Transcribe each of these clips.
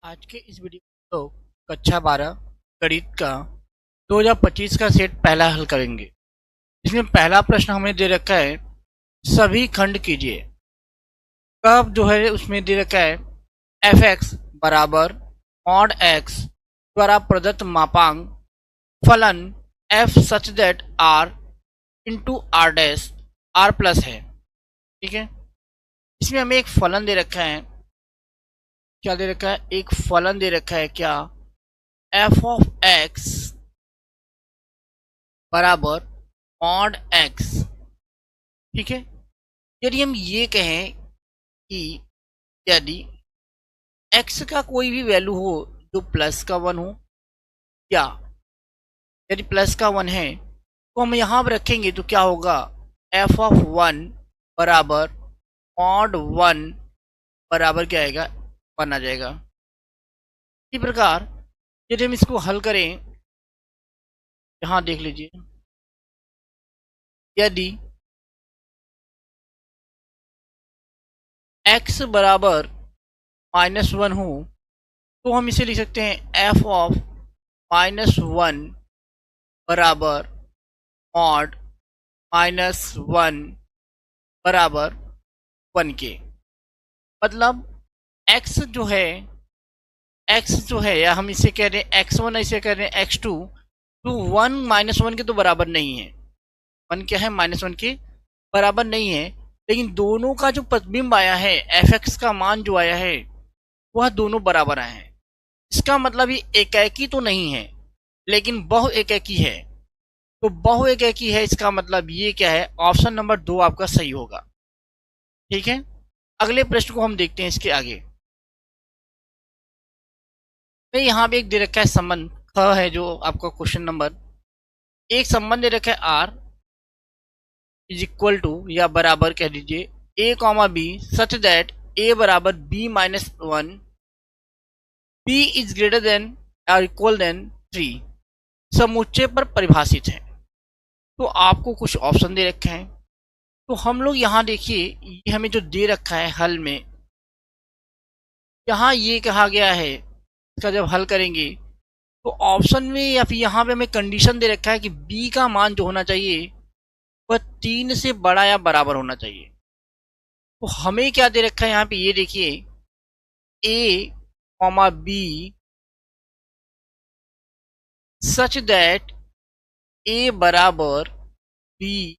आज के इस वीडियो में लोग कक्षा 12 गणित का 2025 का सेट पहला हल करेंगे। इसमें पहला प्रश्न हमें दे रखा है, सभी खंड कीजिए। कब जो है उसमें दे रखा है एफ एक्स बराबर मॉड एक्स द्वारा प्रदत्त मापांक फलन f such that R into R dash R plus है। ठीक है, इसमें हमें एक फलन दे रखा है। क्या दे रखा है? एक फलन दे रखा है। क्या? एफ ऑफ एक्स बराबर मॉड एक्स। ठीक है, यदि हम ये कहें कि यदि एक्स का कोई भी वैल्यू हो जो प्लस का 1 हो, या यदि प्लस का 1 है तो हम यहाँ पर रखेंगे तो क्या होगा? एफ ऑफ 1 बराबर मॉड 1 बराबर क्या आएगा? 1 आ जाएगा। इसी प्रकार यदि हम इसको हल करें, यहाँ देख लीजिए, यदि x बराबर -1 हो तो हम इसे लिख सकते हैं एफ ऑफ -1 बराबर मॉड -1 बराबर 1 के। मतलब x जो है या हम इसे कह रहे हैं x1, इसे कह रहे हैं x2, तो 1 -1 के तो बराबर नहीं है। 1 क्या है? -1 के बराबर नहीं है। लेकिन दोनों का जो प्रतिबिंब आया है, एफ एक्स का मान जो आया है वह दोनों बराबर आए हैं। इसका मतलब ये एकाकी तो नहीं है लेकिन बहु एकाकी है। तो बहु एकाकी है, इसका मतलब ये क्या है? ऑप्शन नंबर 2 आपका सही होगा। ठीक है, अगले प्रश्न को हम देखते हैं। इसके आगे तो यहाँ पे एक दे रखा है संबंध ख है, जो आपका क्वेश्चन नंबर एक संबंध दे रखा है आर इज इक्वल टू या बराबर कह दीजिए a comma b such that a बराबर b -1, b is greater than और इक्वल देन 3 समुच्चय पर परिभाषित है। तो आपको कुछ ऑप्शन दे रखे हैं। तो हम लोग यहाँ देखिए, ये हमें जो दे रखा है हल में, यहाँ ये कहा गया है इसका जब हल करेंगे तो ऑप्शन में या फिर यहाँ पे हमें कंडीशन दे रखा है कि बी का मान जो होना चाहिए वह 3 से बड़ा या बराबर होना चाहिए। तो हमें क्या दे रखा है यहाँ पे? ये देखिए, ए comma b such that a बराबर बी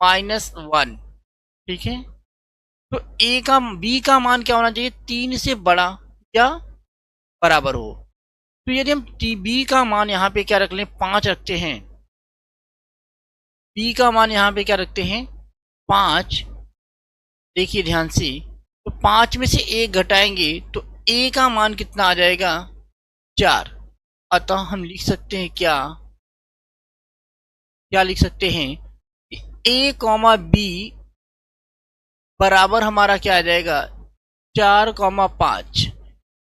-1। ठीक है, तो ए का बी का मान क्या होना चाहिए? 3 से बड़ा या बराबर हो। तो यदि हम बी का मान यहाँ पे क्या रख लें? 5 रखते हैं। बी का मान यहाँ पे क्या रखते हैं? 5। देखिए ध्यान से, तो 5 में से 1 घटाएंगे तो ए का मान कितना आ जाएगा? 4। अतः हम लिख सकते हैं क्या? क्या लिख सकते हैं? ए कॉमा बी बराबर हमारा क्या आ जाएगा? 4,5,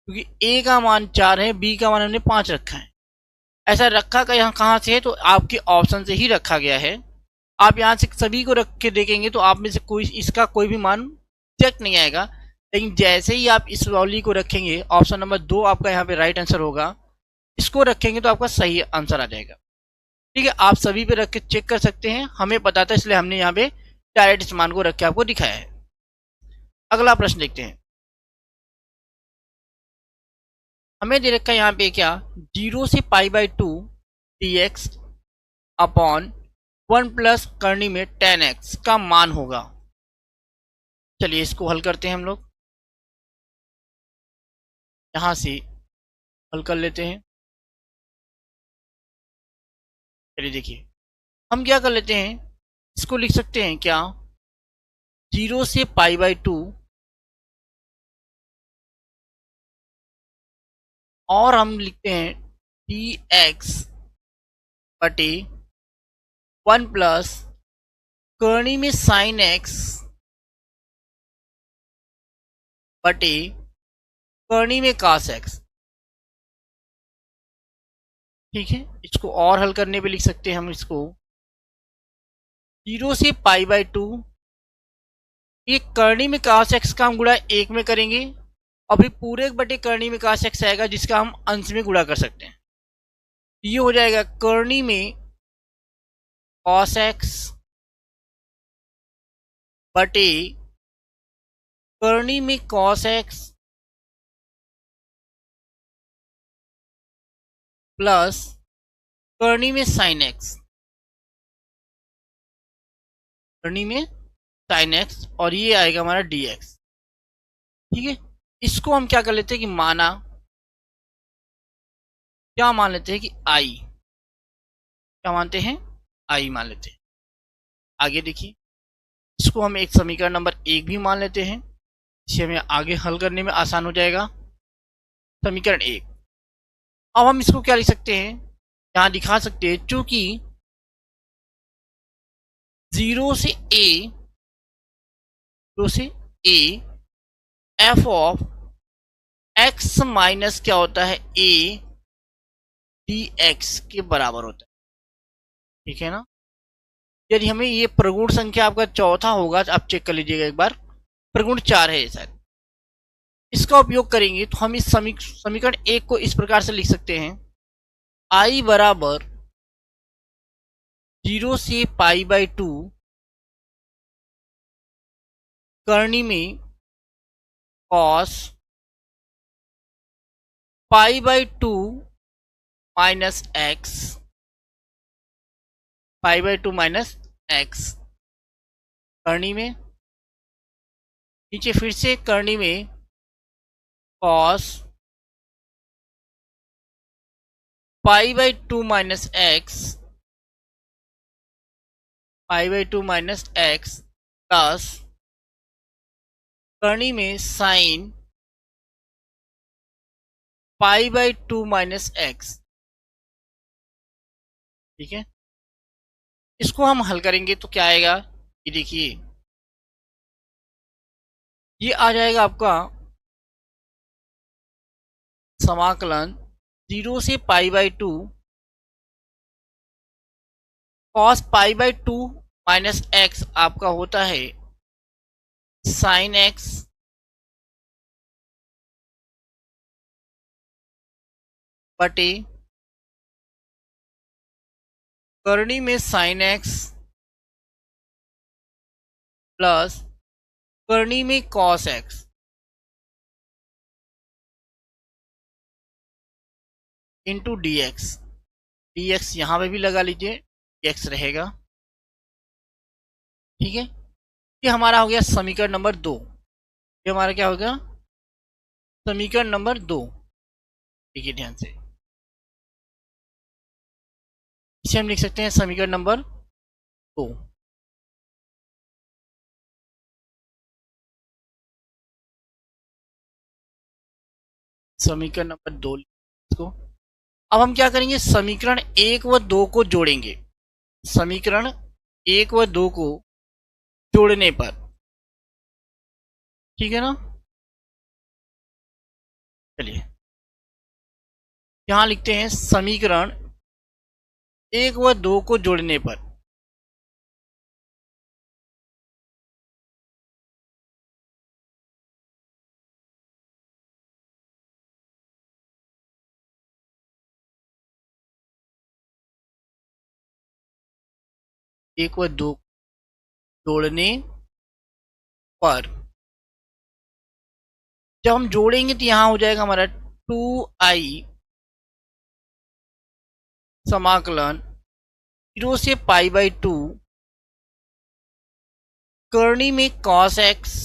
क्योंकि ए का मान 4 है, बी का मान हमने 5 रखा है। ऐसा रखा का यहाँ कहाँ से है? तो आपके ऑप्शन से ही रखा गया है। आप यहाँ से सभी को रख के देखेंगे तो आप में से कोई इसका कोई भी मान चेक नहीं आएगा। लेकिन जैसे ही आप इस वाली को रखेंगे, ऑप्शन नंबर 2 आपका यहाँ पे राइट आंसर होगा। इसको रखेंगे तो आपका सही आंसर आ जाएगा। ठीक है, आप सभी पे रख के चेक कर सकते हैं। हमें पता था इसलिए हमने यहाँ पे डायरेक्ट इस मान को रख के आपको दिखाया है। अगला प्रश्न देखते हैं। हमें दे रखा है यहाँ पे क्या? 0 से π/2 dx अपॉन 1 प्लस करनी में tan x का मान होगा। चलिए इसको हल करते हैं हम लोग। यहाँ से हल कर लेते हैं। चलिए देखिए, हम क्या कर लेते हैं, इसको लिख सकते हैं क्या? 0 से π/2 और हम लिखते हैं dx बटे 1 प्लस करनी में sin x बटे करनी में cos x। ठीक है, इसको और हल करने पे लिख सकते हैं हम इसको 0 से π/2, ये करनी में cos x का हम गुणा 1 में करेंगे और फिर पूरे बटे करनी में cos x आएगा, जिसका हम अंश में गुणा कर सकते हैं। ये हो जाएगा करनी में cos x बटे करनी में cos x प्लस करनी में sin x, करनी में sin x, और ये आएगा हमारा dx। ठीक है, इसको हम क्या कर लेते हैं कि क्या मान लेते हैं कि i, क्या मानते हैं, i मान लेते हैं। आगे देखिए, इसको हम एक समीकरण नंबर 1 भी मान लेते हैं, इसे हमें आगे हल करने में आसान हो जाएगा। समीकरण 1, अब हम इसको क्या लिख सकते हैं, यहाँ दिखा सकते हैं, चूंकि 0 से a f of x minus क्या होता है a dx के बराबर होता है। ठीक है ना, यदि हमें ये प्रगुण संख्या आपका चौथा होगा, तो आप चेक कर लीजिएगा एक बार, प्रगुण 4 है शायद, इसका उपयोग करेंगे तो हम इस समीकरण 1 को इस प्रकार से लिख सकते हैं, i बराबर 0 से π/2 करनी में cos π/2 minus x, π/2 minus x करनी में, नीचे फिर से करनी में cos π/2 minus x, π/2 minus x plus करनी में sin π/2 माइनस x। ठीक है, इसको हम हल करेंगे तो क्या आएगा, ये देखिए, ये आ जाएगा आपका समाकलन 0 से π/2 cos π/2 माइनस x आपका होता है sin x बटे करनी में sin x प्लस करनी में cos x into dx। dx यहाँ पे भी लगा लीजिए, dx रहेगा। ठीक है, ये हमारा हो गया समीकरण नंबर 2। ये हमारा क्या होगा, समीकरण नंबर 2। देखिए ध्यान से, इसे हम लिख सकते हैं समीकरण नंबर 2। समीकरण नंबर 2 इसको, अब हम क्या करेंगे, समीकरण 1 व 2 को जोड़ेंगे। समीकरण 1 व 2 को जोड़ने पर, ठीक है ना, चलिए यहां लिखते हैं समीकरण 1 व 2 को जोड़ने पर, एक व 2 जोड़ने पर, जब हम जोड़ेंगे तो यहां हो जाएगा हमारा 2i समाकलन 0 से π/2 करनी में cos x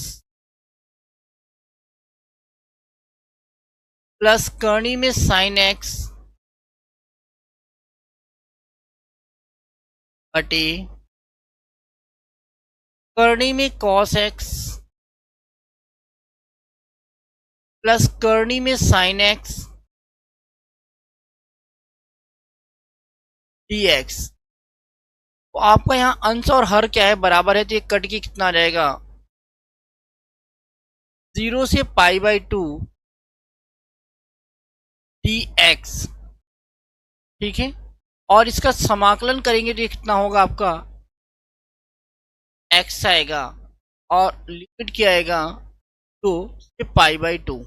प्लस करनी में sin x बटे करनी में cos x प्लस करनी में sin x dx। तो आपका यहाँ अंश और हर क्या है, बराबर है, तो ये कट के कितना आ जाएगा, 0 से π/2 dx। ठीक है, और इसका समाकलन करेंगे तो ये कितना होगा, आपका x आएगा और लिमिट क्या आएगा, 2 से π/2।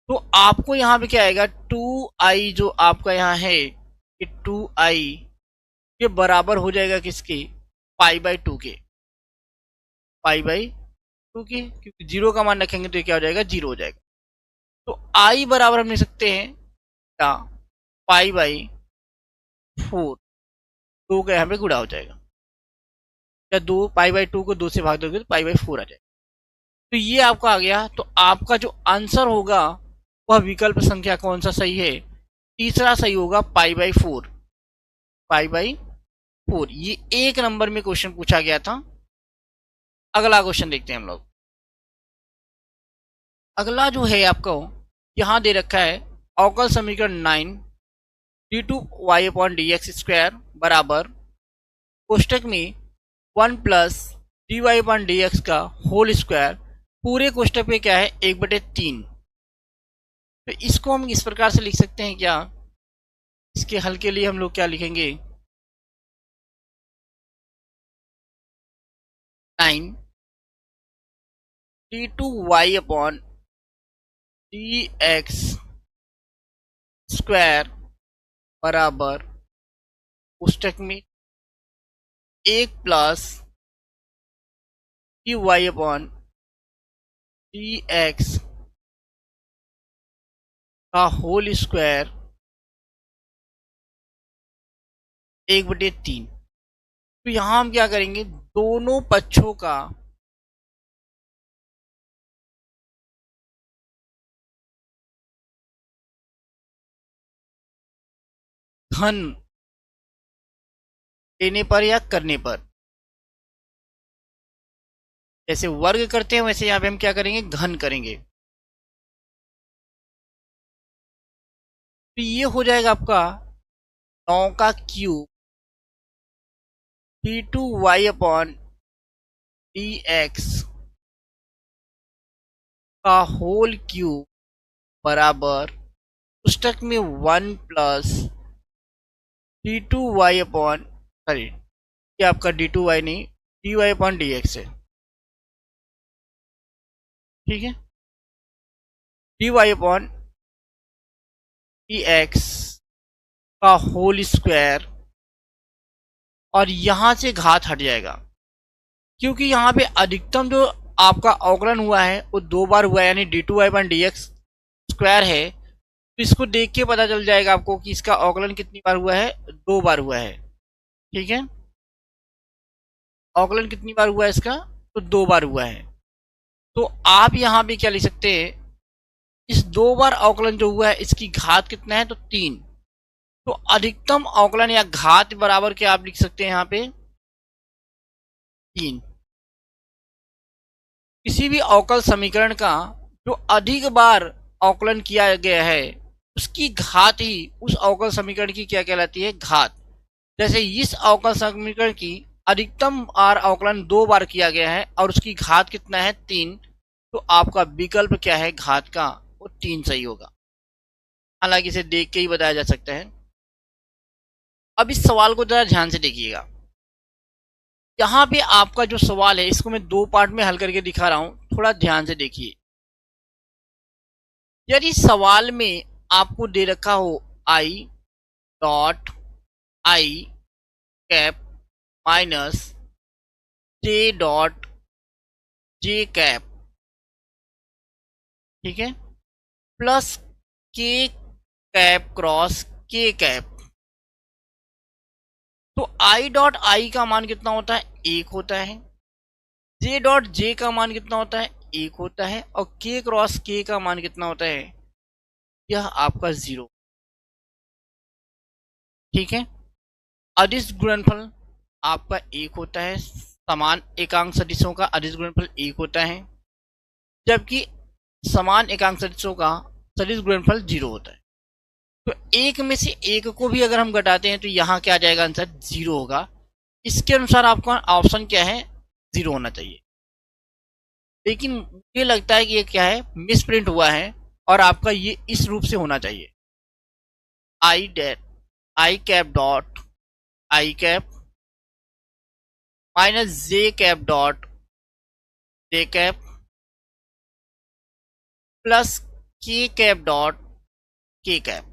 तो आपको यहाँ पे क्या आएगा, 2i जो आपका यहाँ है कि 2i ये बराबर हो जाएगा किसके, पाई/2 के, पाई/2 के, क्योंकि जीरो का मान रखेंगे तो ये क्या हो जाएगा, जीरो हो जाएगा। तो i बराबर हम लिख सकते हैं क्या, पाई/4, 2 का यहाँ पे गुणा हो जाएगा, या 2 पाई/2 को 2 से भाग दोगे तो पाई/4 आ जाएगा। तो ये आपका आ गया। तो आपका जो आंसर होगा वह विकल्प संख्या कौन सा सही है, तीसरा सही होगा, पाई/4, पाई/4। ये 1 नंबर में क्वेश्चन पूछा गया था। अगला क्वेश्चन देखते हैं हम लोग। अगला जो है आपको यहाँ दे रखा है अवकल समीकरण 9 d2y/dx² बराबर कोष्टक में 1 + dy/dx का होल स्क्वायर, पूरे कोष्टक पे क्या है 1/3। तो इसको हम इस प्रकार से लिख सकते हैं क्या, इसके हल के लिए हम लोग क्या लिखेंगे, 9 d2y/dx² बराबर कोष्टक में 1 + dy/dx का होल स्क्वायर 1/3। तो यहाँ हम क्या करेंगे, दोनों पक्षों का घन लेने पर या करने पर, जैसे वर्ग करते हैं वैसे यहाँ पे हम क्या करेंगे, घन करेंगे। तो ये हो जाएगा आपका 9 का क्यूब d2y/dx का होल क्यूब बराबर पुस्तक में 1 + d2y सॉरी, ये आपका d2y नहीं, dy/dx है, ठीक है, dy/dx का होल स्क्वायर, और यहां से घात हट जाएगा, क्योंकि यहाँ पे अधिकतम जो आपका अवकलन हुआ है वो 2 बार हुआ है, यानी d2y/dx² है। तो इसको देख के पता चल जाएगा आपको कि इसका अवकलन कितनी बार हुआ है, 2 बार हुआ है, ठीक है, अवकलन कितनी बार हुआ है इसका, तो 2 बार हुआ है। तो आप यहाँ पे क्या लिख सकते हैं, इस 2 बार अवकलन जो हुआ है इसकी घात कितना है, तो 3। तो अधिकतम अवकलन या घात बराबर क्या आप लिख सकते हैं यहाँ पे, 3। किसी भी अवकल समीकरण का जो अधिक बार अवकलन किया गया है उसकी घात ही उस अवकल समीकरण की क्या कहलाती है, घात। जैसे इस अवकल समीकरण की अधिकतम बार अवकलन 2 बार किया गया है और उसकी घात कितना है, 3। तो आपका विकल्प क्या है घात का, वो 3 सही होगा। हालांकि इसे देख के ही बताया जा सकता है। अब इस सवाल को जरा ध्यान से देखिएगा। यहाँ पे आपका जो सवाल है इसको मैं 2 पार्ट में हल करके दिखा रहा हूं, थोड़ा ध्यान से देखिए। यदि सवाल में आपको दे रखा हो i.i cap minus j.j cap, ठीक है, plus k cap cross k cap, तो i.i का मान कितना होता है, 1 होता है, j.j का मान कितना होता है, 1 होता है, और k क्रॉस k का मान कितना होता है, यह आपका 0, ठीक है। अदिश गुणनफल आपका 1 होता है, समान एकांक सदिशों का अदिश गुणनफल 1 होता है, जबकि समान एकांक सदिशों का सदिश गुणनफल 0 होता है। तो एक में से एक को भी अगर हम घटाते हैं तो यहाँ क्या आ जाएगा, आंसर 0 होगा। इसके अनुसार आपका ऑप्शन क्या है, 0 होना चाहिए। लेकिन मुझे लगता है कि ये क्या है, मिस प्रिंट हुआ है, और आपका ये इस रूप से होना चाहिए, I cap dot I cap minus J cap dot J cap plus K cap dot K cap.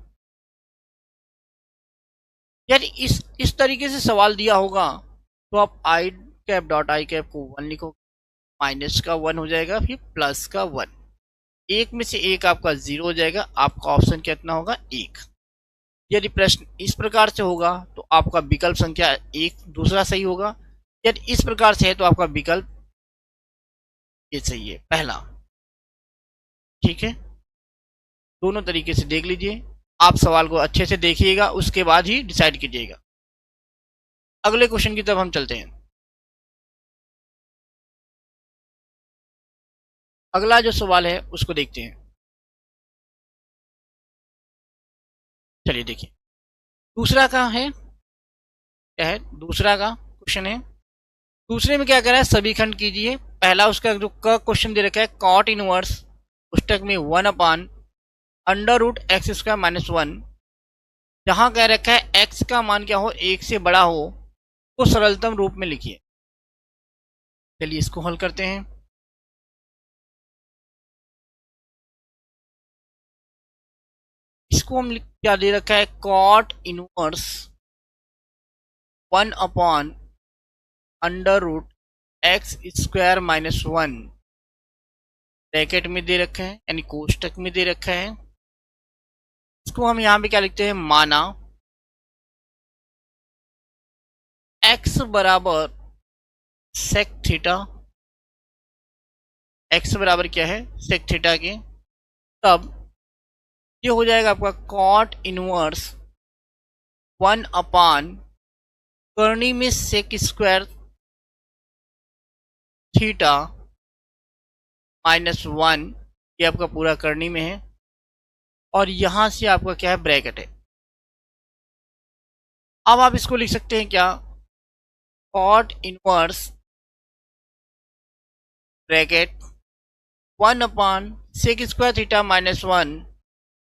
यार इस तरीके से सवाल दिया होगा तो आप I cap dot I cap को 1 लिखो, माइनस का 1 हो जाएगा, फिर प्लस का 1, एक में से एक आपका 0 हो जाएगा, आपका ऑप्शन कितना होगा 1। यदि प्रश्न इस प्रकार से होगा तो आपका विकल्प संख्या 1 दूसरा सही होगा। यदि इस प्रकार से है तो आपका विकल्प ये सही है, पहला। ठीक है, दोनों तरीके से देख लीजिए, आप सवाल को अच्छे से देखिएगा, उसके बाद ही डिसाइड कीजिएगा। अगले क्वेश्चन की तरफ हम चलते हैं। अगला जो सवाल है उसको देखते हैं। चलिए देखिए, दूसरा का है, क्या है, दूसरा का क्वेश्चन है। दूसरे में क्या कह रहा है, सभी खंड कीजिए। पहला उसका जो का क्वेश्चन दे रखा है, कॉट इनवर्स पुस्तक में 1 upon under root x square minus 1, जहां कह रखा है एक्स का मान क्या हो, 1 से बड़ा हो, तो सरलतम रूप में लिखिए। चलिए इसको हल करते हैं। इसको हम क्या दे रखा है, cot inverse 1 upon under root x square minus 1 bracket में दे रखा है, यानी कोष्टक में दे रखा है। इसको हम यहां पे क्या लिखते हैं, माना x बराबर सेक थीटा, x बराबर क्या है, सेक थीटा के, तब ये हो जाएगा आपका कॉट इनवर्स 1 अपान करनी में सेक स्क्वायर थीटा माइनस 1, ये आपका पूरा करनी में है, और यहां से आपका क्या है, ब्रैकेट है। अब आप इसको लिख सकते हैं क्या, कॉट इनवर्स ब्रैकेट 1 अपान सेक स्क्वायर थीटा माइनस 1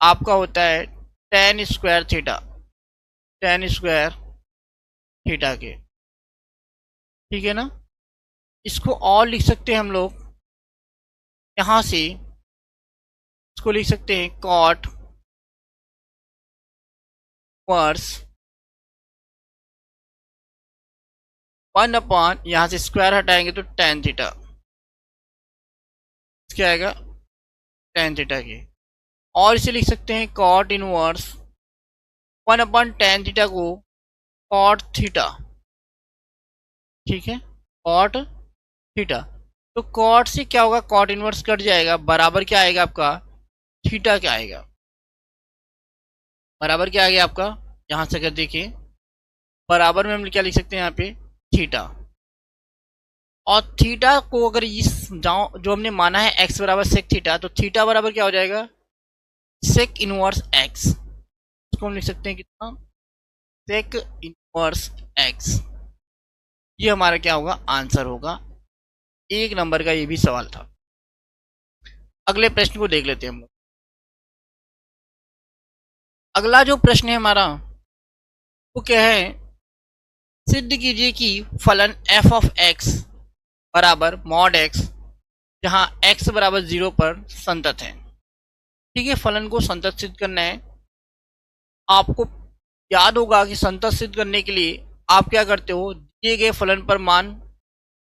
आपका होता है ten square theta, ten square theta के। ठीक है ना, इसको और लिख सकते हैं हम लोग, यहां से इसको लिख सकते हैं कॉट वर्स 1 अपॉन, यहां से स्क्वायर हटाएंगे तो टेन थीटा, क्या आएगा, टेन थीटा के। और इसे लिख सकते हैं cot inverse 1 upon tan theta को कॉट थीटा। ठीक है, कॉट थीटा, तो कॉट से क्या होगा, कॉट इनवर्स कट जाएगा, बराबर क्या आएगा आपका, थीटा क्या आएगा, बराबर क्या आ गया आपका, यहां से अगर देखिए बराबर में हम क्या लिख सकते हैं यहाँ पे, थीटा। और थीटा को अगर इस जो हमने माना है एक्स बराबर सेक थीटा, तो थीटा बराबर क्या हो जाएगा, सेक इनवर्स एक्स। इसको हम लिख सकते हैं कितना, सेक इनवर्स एक्स। ये हमारा क्या होगा, आंसर होगा। 1 नंबर का ये भी सवाल था। अगले प्रश्न को देख लेते हैं हम लोग। अगला जो प्रश्न है हमारा वो क्या है, सिद्ध कीजिए कि फलन f ऑफ x बराबर मॉड x, जहां x बराबर 0 पर संतत है। ठीक है, फलन को संतत सिद्ध करना है। आपको याद होगा कि संतत सिद्ध करने के लिए आप क्या करते हो, दिए गए फलन पर मान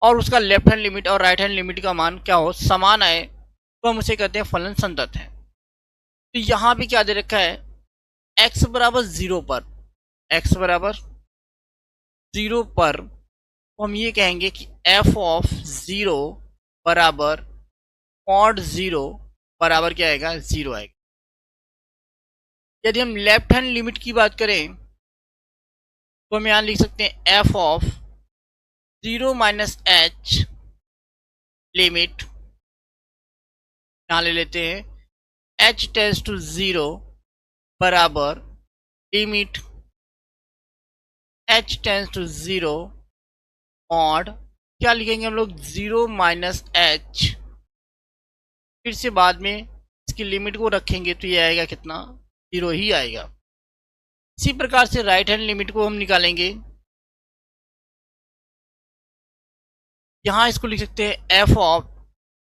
और उसका लेफ्ट हैंड लिमिट और राइट हैंड लिमिट का मान क्या हो, समान आए, तो हम उसे कहते हैं फलन संतत है। तो यहाँ भी क्या दे रखा है, x बराबर 0 पर, x बराबर 0 पर, तो हम ये कहेंगे कि f ऑफ 0 बराबर मॉड 0 बराबर क्या आएगा, 0 आएगा। यदि हम लेफ्ट हैंड लिमिट की बात करें तो हम यहाँ लिख सकते हैं f of 0 minus h limit, यहाँ ले लेते हैं h टेंस टू 0 बराबर limit h tends to 0 mod, क्या लिखेंगे हम लोग, 0 माइनस h, फिर से बाद में इसकी लिमिट को रखेंगे तो ये आएगा कितना, 0 ही आएगा। इसी प्रकार से राइट हैंड लिमिट को हम निकालेंगे, यहाँ इसको लिख सकते हैं f ऑफ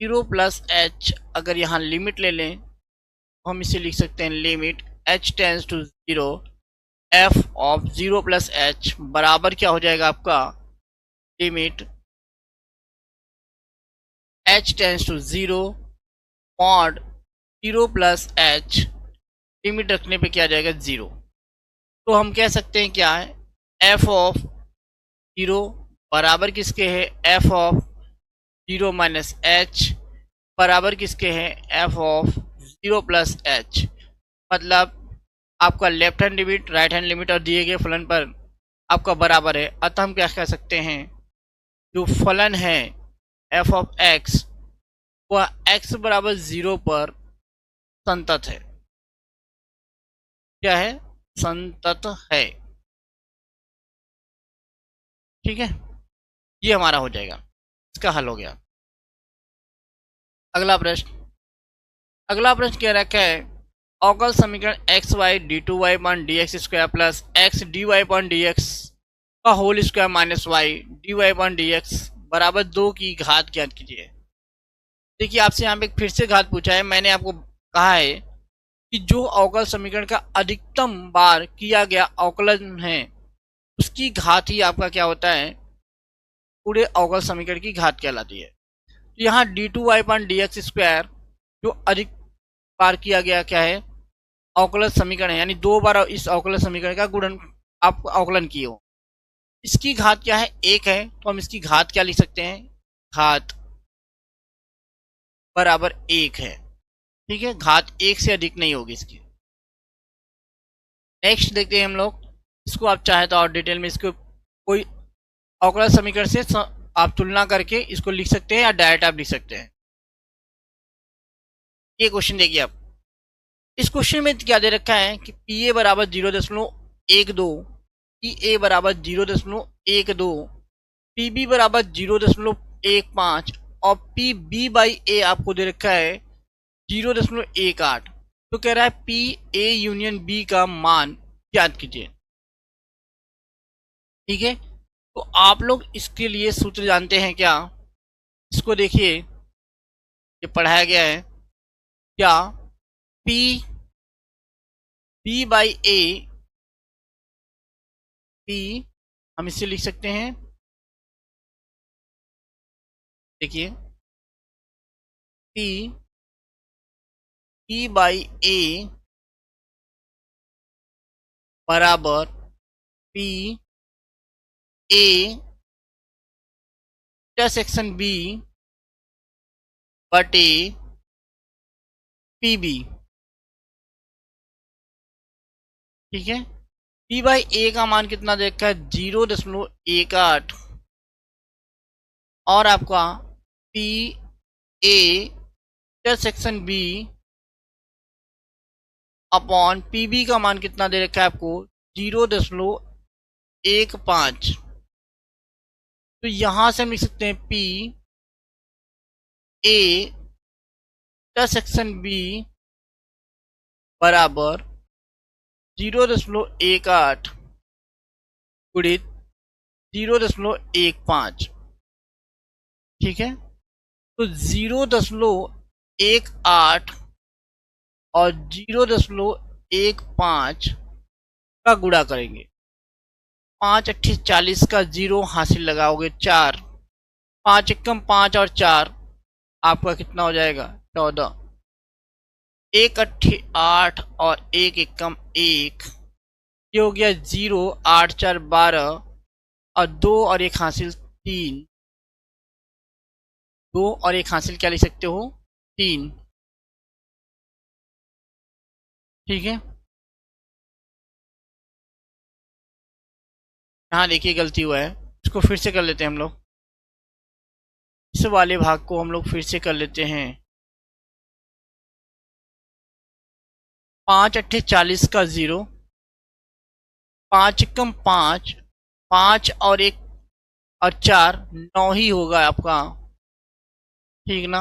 0 प्लस h, अगर यहाँ लिमिट ले लें हम इसे लिख सकते हैं limit h tends to 0 f of 0 plus h बराबर क्या हो जाएगा आपका limit h tends to 0 mod 0 plus h limit रखने पे क्या आ जाएगा 0। तो हम कह सकते हैं क्या है f ऑफ 0 बराबर किसके है f ऑफ 0 माइनस h बराबर किसके हैं f ऑफ 0 प्लस h। मतलब आपका left hand limit right hand limit और दिए गए फलन पर आपका बराबर है। अतः हम क्या कह सकते हैं जो फलन है f ऑफ x वह x बराबर 0 पर संतत है। क्या है संतत है। ठीक है ये हमारा हो जाएगा इसका हल हो गया। अगला प्रश्न क्या रखा है अवकल समीकरण X Y D two Y point D x square plus X D Y point D X का whole square minus Y D Y point D X बराबर 2 की घात ज्ञात कीजिए। देखिए आपसे यहाँ पे फिर से घात पूछा है। मैंने आपको कहा है कि जो अवकल समीकरण का अधिकतम बार किया गया अवकलन है उसकी घात ही आपका क्या होता है पूरे अवकल समीकरण की घात कहलाती है। तो यहाँ d two Y point D x square जो अधिक बार किया गया क्या है अवकलन समीकरण है, यानी 2 बार इस अवकलन समीकरण का गुणन आप अवकलन किए हो। इसकी घात क्या है 1 है तो हम इसकी घात क्या लिख सकते हैं घात बराबर 1 है। ठीक है घात 1 से अधिक नहीं होगी इसकी। नेक्स्ट देखते हैं हम लोग इसको आप चाहे तो और डिटेल में इसको कोई अवकलन समीकरण से आप तुलना करके इसको लिख सकते हैं या डायरेक्ट आप लिख सकते हैं। ये क्वेश्चन देखिए आप इस क्वेश्चन में क्या दे रखा है कि पी ए बराबर 0.12 पी ए बराबर 0.12 पी बी बराबर 0.15 और पी बी बाई ए आपको दे रखा है 0.18। तो कह रहा है पी ए यूनियन बी का मान ज्ञात कीजिए। ठीक है तो आप लोग इसके लिए सूत्र जानते हैं क्या इसको देखिए ये पढ़ाया गया है क्या P B by A P हम इसे लिख सकते हैं देखिए पी बी बाई ए बराबर पी ए इंटरसेक्शन बी बटे पी बी। ठीक है पी बाई ए का मान कितना देखा है 0.18 और आपका P A intersection B upon P B का मान कितना दे रखा है आपको 0.15। तो यहां से हम लिख सकते हैं पी ए इंटरसेक्शन बी बराबर 0.18 गुणित 0.15। ठीक है तो 0.18 और 0.15 का गुणा करेंगे 5 अट्ठी 40 का 0 हासिल लगाओगे 4 5 एकम 5 और 4 आपका कितना हो जाएगा 14 1 अट्ठी 8 और 1 एकम 1 ये हो गया 0 8 4 12 और 2 और 1 हासिल 3 2 और 1 हासिल क्या लिख सकते हो 3। ठीक है यहाँ देखिए गलती हुआ है इसको फिर से कर लेते हैं हम लोग। इस वाले भाग को हम लोग फिर से कर लेते हैं 5 अट्ठे 40 का 0 5 एकम 5 5 और 1 और 4 9 ही होगा आपका। ठीक ना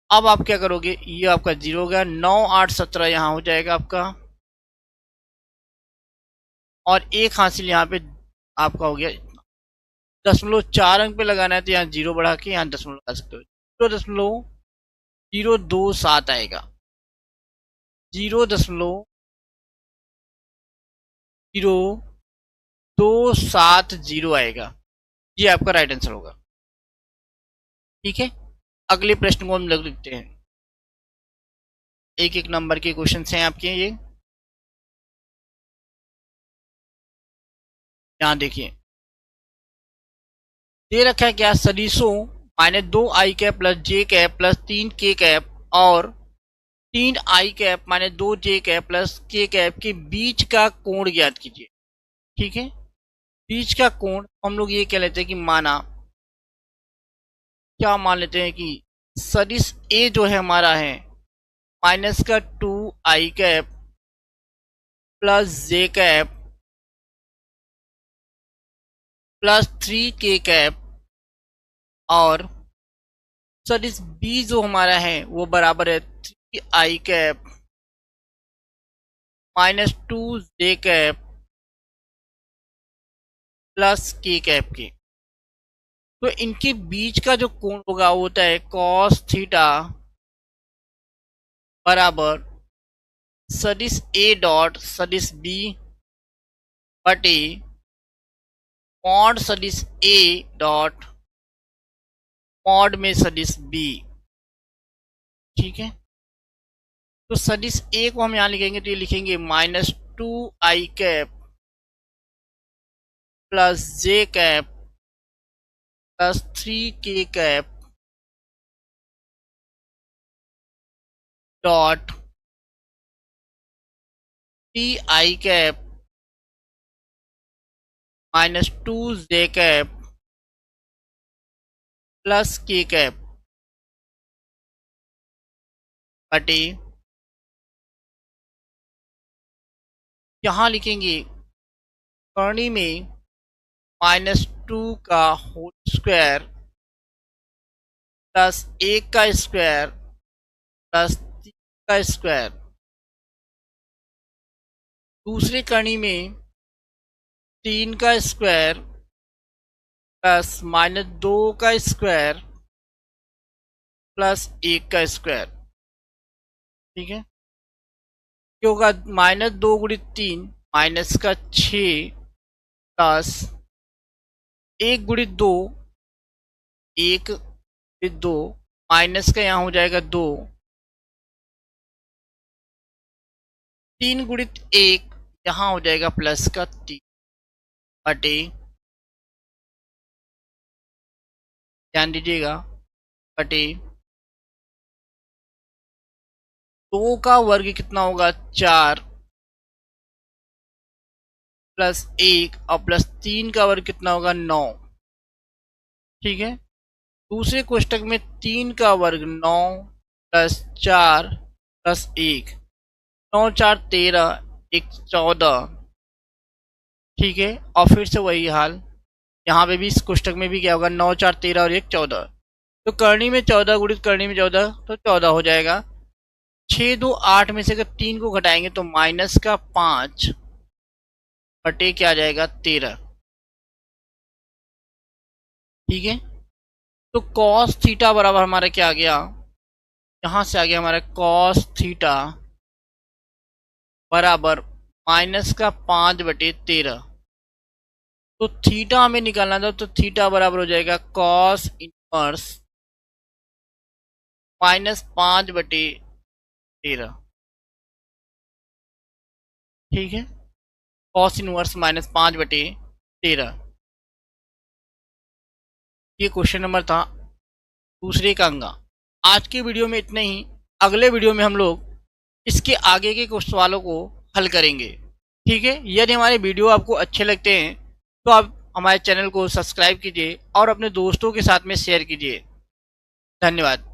अब आप क्या करोगे ये आपका 0 हो गया 9 8 17 यहाँ हो जाएगा आपका और 1 हासिल यहाँ पे आपका हो गया 0.4 अंक पे लगाना है तो यहाँ 0 बढ़ा के यहाँ 0 लगा सकते हो 0.027 आएगा। 0.0270 आएगा। ये आपका राइट आंसर होगा। ठीक है, अगले प्रश्न को हम लोग लिखते हैं। एक एक नंबर के क्वेश्चन हैं आपके ये। यहाँ देखिए दे रखा है क्या, सदिशों -2i प्लस जे कैप प्लस 3k कैप और 3i cap -2j cap plus k cap के बीच का कोण ज्ञात कीजिए। ठीक है, बीच का कोण हम लोग ये कह लेते हैं कि क्या मान लेते हैं कि सदिश a जो है हमारा है -2i कैप प्लस जे कैप प्लस 3k कैप और सदिश b जो हमारा है वो बराबर है 3i cap -2j cap plus k cap के। तो इनके बीच का जो कोण होगा वो होता है cos थीटा बराबर सदिश a डॉट सदिश b बटे मॉड सदिश a डॉट मॉड में सदिश b। ठीक है, तो सदिश a को हम यहाँ लिखेंगे तो ये लिखेंगे -2i cap plus j cap plus 3k cap dot 3i cap -2j cap plus k cap बटे यहाँ लिखेंगे करनी में -2 का होल स्क्वायर प्लस 1 का स्क्वायर प्लस 3 का स्क्वायर। दूसरी करनी में 3 का स्क्वायर प्लस -2 का स्क्वायर प्लस 1 का स्क्वायर। ठीक है, क्या होगा -2 गुणित 3 माइनस का 6 प्लस 1 गुणित 2 1 गुणित 2 माइनस का यहाँ हो जाएगा 2 3 गुणित 1 यहाँ हो जाएगा प्लस का 3 बटे ध्यान दीजिएगा बटे 2 का वर्ग कितना होगा 4 प्लस 1 और प्लस 3 का वर्ग कितना होगा 9। ठीक है, दूसरे कोष्टक में 3 का वर्ग 9 प्लस 4 प्लस 1 9 4 13 1 14। ठीक है, और फिर से वही हाल यहाँ पे भी इस कोष्टक में भी क्या होगा 9 4 13 और 1 14। तो करनी में 14 गुणित करनी में 14 तो 14 हो जाएगा। 6 2 8 में से अगर 3 को घटाएंगे तो माइनस का 5 बटे क्या आ जाएगा 13। ठीक है, तो cos थीटा बराबर हमारा क्या आ गया, यहां से आ गया हमारा cos थीटा बराबर माइनस का 5 बटे 13। तो थीटा हमें निकालना था तो थीटा बराबर हो जाएगा cos इनवर्स -5 बटे 13। ठीक है, cos इनवर्स -5 बटे 13। ये क्वेश्चन नंबर था दूसरे का अंगा। आज की वीडियो में इतना ही। अगले वीडियो में हम लोग इसके आगे के कुछ सवालों को हल करेंगे। ठीक है, यदि हमारे वीडियो आपको अच्छे लगते हैं तो आप हमारे चैनल को सब्सक्राइब कीजिए और अपने दोस्तों के साथ में शेयर कीजिए। धन्यवाद।